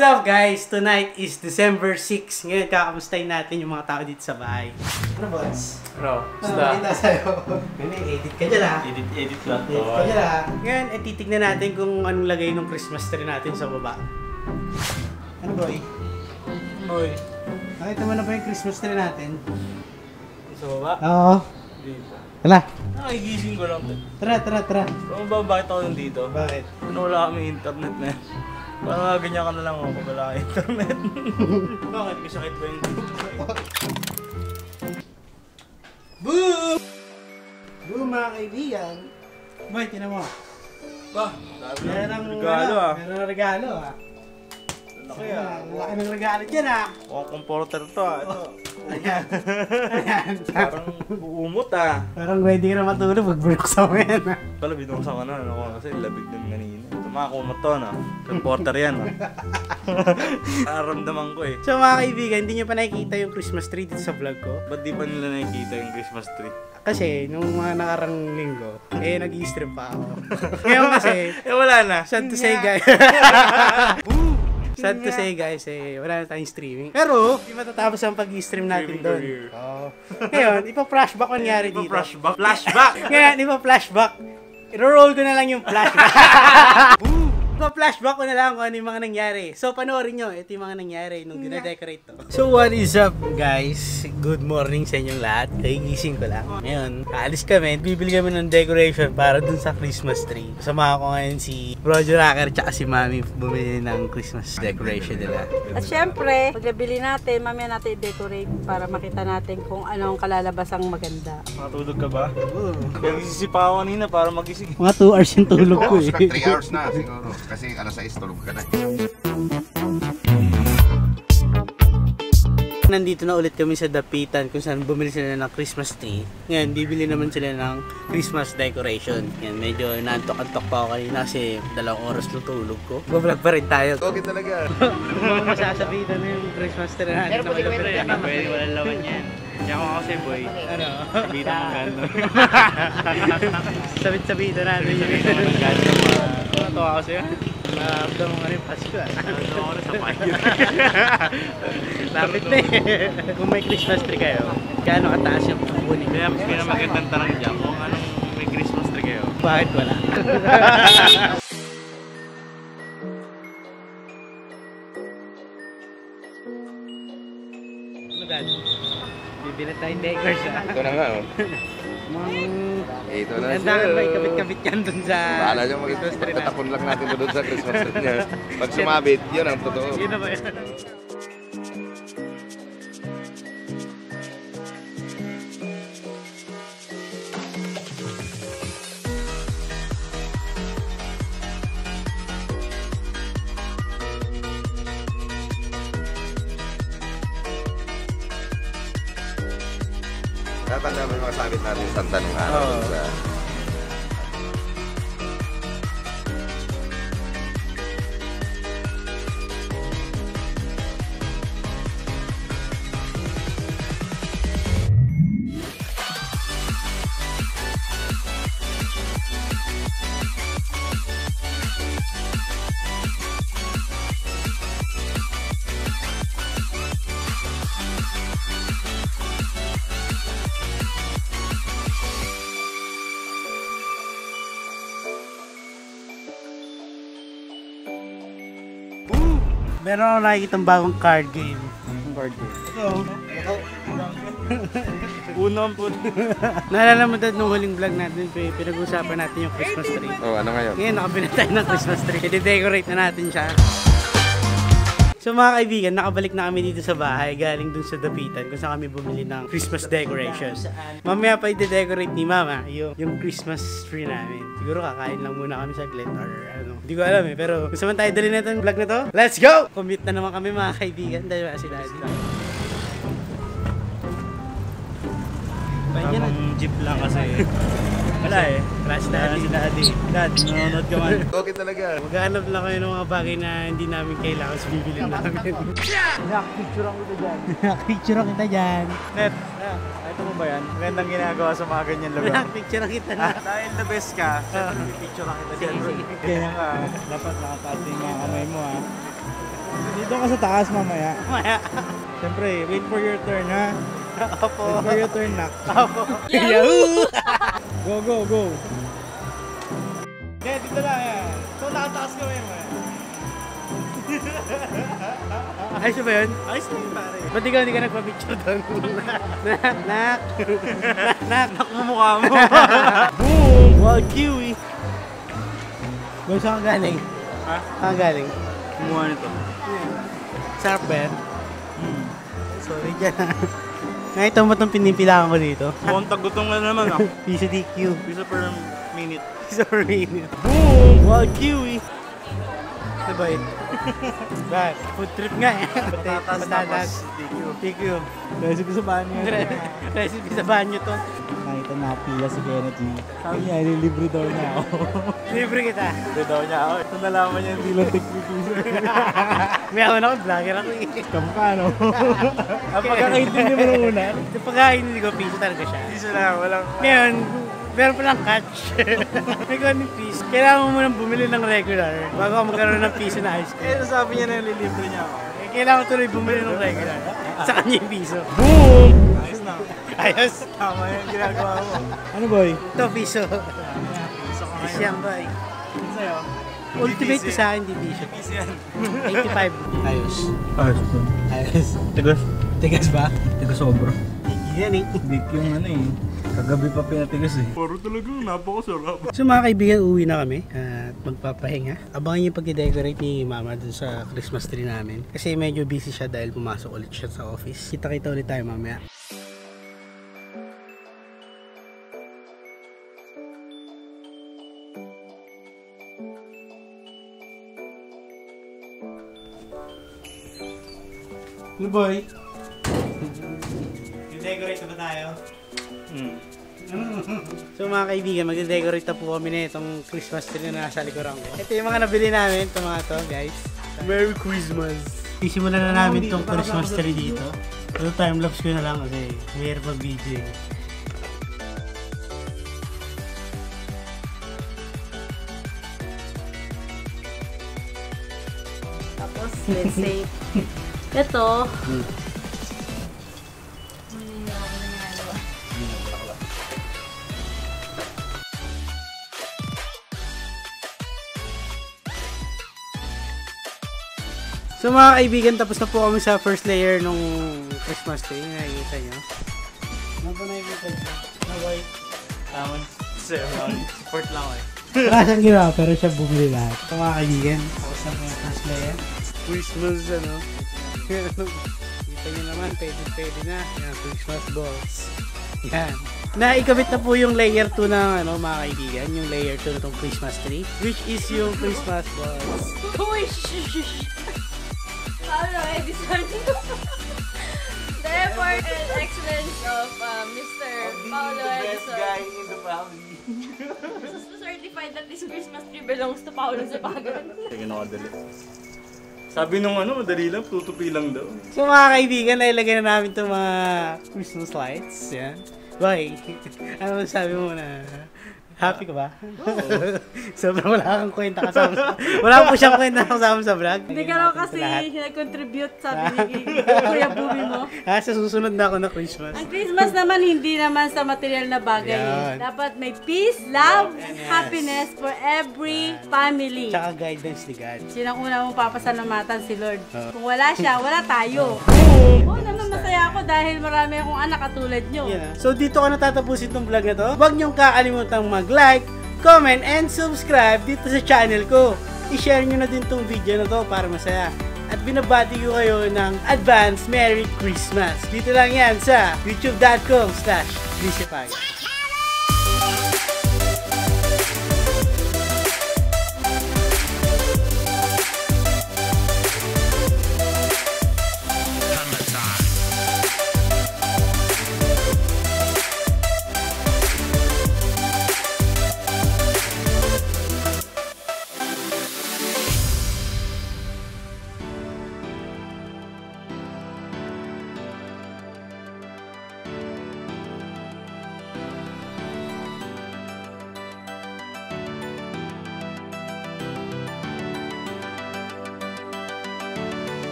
What's up guys? Tonight is December 6. Ngayon kakamustahin natin yung mga tao dito sa bahay. Ano boss? Bro, Balita sa'yo. Ngayon edit ka dyan ah. Edit lang to. Edit ka dyan ah. Ngayon titignan natin kung anong lagay ng Christmas tree natin sa baba. Ano boy? Boy. Nakita mo na ba yung Christmas tree natin? Sa baba? Oo. Dito. Tala. Nakigising ko lang. Tara. Ano ba, bakit ako nandito? Bakit? Ano wala kami internet na. Parang ganyan ka na lang ako pag wala kang internet. Bakit? Kasakit ba yung Boom! Boom mga kaibigan. Boy, tinan mo. Ba? Meron regalo ah. Meron regalo ah. Laki ah. Laki ng regalo dyan ah. Mukhang comforter to ah. Ito. Ayan. Parang uumot ah. Parang pwede ka na matulog pag binuksan mo yan ah. Pala binuksan ko na. Ako kasi labig din kanina. Tumakumot to na. Comforter yan ah. Nararamdaman ko eh. So mga kaibigan, hindi nyo pa nakikita yung Christmas tree dito sa vlog ko. Ba't di pa nila nakikita yung Christmas tree? Kasi nung mga nakarang linggo, nag-i-stream pa ako. Ngayon kasi, wala na. sad to say guys. Sad to say guys, wala na tayong streaming. Pero, di matatapos ang pag-i-stream natin doon. Ngayon, ipa-flashback ko nangyari dito. Flashback! Ngayon, ipa-flashback. I-roll ko na lang yung flashback. Pa-flashback ko na lang kung ano yung mga nangyari. So, panoorin nyo. Ito yung mga nangyari nung dina-decorate to. So, what is up, guys? Good morning sa inyong lahat. Kagigising ko lang. Ngayon, aalis kami. Bibili kami ng decoration para dun sa Christmas tree. Kasama ko ngayon si Roger Rocker tsaka si Mami bumili ng Christmas decoration nila. At syempre, pagkabili natin, mamaya natin i-decorate para makita natin kung anong kalalabasang maganda. Makatulog ka ba? Kaya nagsisipa ako kanina para magising. Mga 2 hours yung tulog ko eh. 3 hours na siguro. Kasi alas 6 tulog ka na. Nandito na ulit kami sa Dapitan kung saan bumili sila ng Christmas tree. Ngayon, bibili naman sila ng Christmas decoration. Yan, medyo naantok-antok pa ako kanina kasi 2 oras lang tulog ko. Bablog pa rin tayo. Okay talaga. Masasabitan na yung Christmas tree natin. Pero pwede Pwede walang laman yan. Diyan ko kasi boy. Ano? Sabitan mo gano'n. Sabit-sabitan natin yung Natawa ko sa'yo. Naramdam mo nga rin Pasko ah. Natawa ko na sa payo. Lapit na eh. Kung may Christmas tree kayo, gaano kataas yung kukunin? Kaya mas pinamagandang tanong dyan kung anong may Christmas tree kayo. Bakit wala? Ano dad? Bibili tayong decors ah. Ito na nga oh. Ito na siya. Gandahan ba ikabit-kabit yan dun sa Bahala niyo Christmas tree na? magtatapon lang natin doon sa Christmas tree niya. Pag sumabit, yun ang totoo. Yun na ba yun? Tatanda mo yung mga sabit natin sa tanong araw. Meron ako nakikitang bagong card game. Card game. Ito. Unang po. Naalala mo dad nung huling vlog natin, pinag-usapan natin yung Christmas tree. Oh, ano ngayon? Ngayon nakabili tayo ng Christmas tree. I-decorate na natin siya. So mga kaibigan, nakabalik na kami dito sa bahay galing dun sa Dapitan kung saan kami bumili ng Christmas decoration. Mamaya pa i-decorate ni Mama yung Christmas tree namin. Siguro kakain lang muna kami saglit or ano. Hindi ko alam eh, pero gusto man tayo dali na itong vlog na to. Let's go! Commute na naman kami mga kaibigan dahil ba si Daddy. Tamang jeep lang kasi. Wala eh. Crash Daddy. Dad, nanonood ka man. Okay talaga. Maghanap lang kayo ng mga bagay na hindi namin kailangan sa bibili namin. Nakapicture ako kita dyan. Nakapicture kita dyan. Net, ito mo ba yan? Magandang ginagawa sa mga ganyan lugar. Nakapicture kita na. Dahil the best ka, siyempre picture kita dyan. Sige. Ganyan ka. Dapat nakataas yung mga kamay mo ha. Dito ka sa taas mamaya. Maya. Siyempre, wait for your turn ha. Opo. Wait for your turn, nak. Opo. Yahoo! Go, go, go. Okay, dito lang yan. So, nakataas ka ngayon, man. Ayos na ba yun? Ayos na yun, pare. Ba't hindi ka nagpa-picture doon? Nak! Nak! Mo mukha mo. Boom! Wild kiwi! Boy, saan ka galing? Ha? Saan ka galing? Kumuha nito. Sarap ba yan? Sorry dyan. Nakita mo itong pinipilangan ko dito? Mukhang tagutom ka naman, ah. Piso DQ. Pisa per minute. Piso per minute. Boom! Wild kiwi! Ano ba yun? Bakit? Food trip nga eh. Patatas tapos DQ. Recipe sa banyo. Recipe sa banyo to. Nakita na pila si Kenneth G. Sabi niya, libre daw niya ako. Libre kita. Libre daw niya ako. Ito nalaman niya, hindi lang tig-piso. May ako na ako, vlogger ako eh. Scam ka, no? Ang pagkakaintindi mo nung una. Pagkain hindi ko, piso talaga siya. Piso lang, walang... Ngayon, meron pa lang catch. May ganun piso. Kailangan mo munang bumili ng regular bago ka magkaroon ng piso na ice cream. Eh, sabi niya na nililibre niya ako. Kailangan tuloy bumili ng regular. Sa kanya yung piso. Boom! Ayos na. Ayos. Tama yan, ginagawa mo. Ano boy? Ito, piso. Piso ko Piso yan, boy. Ano sa'yo? Ultimate ko sa akin, di piso. Piso yan. 85. Ayos. Ayos po. Ayos. Tigas. Tigas ba? Tigas sobra. Yan eh. Big yung ano eh. Kagabi pa pinatigas eh. Paro talaga, napakasarap. So mga kaibigan, uwi na kami at magpapahinga. Abangan niyo yung pag-decorate ni Mama dun sa Christmas tree namin. Kasi medyo busy siya dahil pumasok ulit siya sa office. Kita-kita ulit tayo mamaya. Ano boy? Decorate na ba tayo? So mga kaibigan, magde-decorate na po kami na itong Christmas tree na nasa likuran ko. Ito yung mga nabili namin, itong mga to guys. Merry Christmas! Sisimulan na namin itong Christmas tree dito. Ito time-lapse ko na lang kasi mahirap mag-video eh. Tapos, let's say, ito, So mga kaibigan, tapos na po kami sa first layer nung Christmas tree. Nakikita nyo. Ano ba nakikita nyo? Na white. Tama. Support lang eh. Wala siyang ginawa, pero siya bumili lahat. So mga kaibigan, tapos na po yung first layer. Christmas, ano. Kita nyo naman, pwede na. Yan, Christmas balls. Yan. Naikabit na po yung layer 2 ng ano, mga kaibigan. Yung layer 2 na itong Christmas tree. Which is yung Christmas balls. uy, shh. Paolo Edison. The effort and excellence of Mr. Paolo Edison. in the family. Certified that this Christmas tree belongs to Paolo Zepagan. Sige na kadali. Sabi nung ano, madali lang, tutupi lang daw. So mga kaibigan, nailagay na namin itong mga Christmas lights. Yan. Bye. Ano sabi mo na? Happy ka ba? Oo. Sobrang wala kang kwenta kasama. Wala po siyang kwenta kasama sa vlog. Hindi ka raw kasi nag-contribute sabi ni Kuya Bumi mo. Sa susunod na ako na Christmas. Ang Christmas naman hindi naman sa material na bagay. Yan. Dapat may peace, love, and happiness for every family. Tsaka guidance ni God. Sinang una mong papasalamatan si Lord. Kung wala siya, wala tayo. Oo naman, masaya ako dahil marami akong anak katulad nyo. Yeah. So dito ko natatapusin tong vlog na to. Huwag niyong kakalimutang mag-like, comment, and subscribe dito sa channel ko. I-share niyo na din tong video na to para masaya. At binabati ko kayo ng advance Merry Christmas. Dito lang yan sa youtube.com/Lisipag.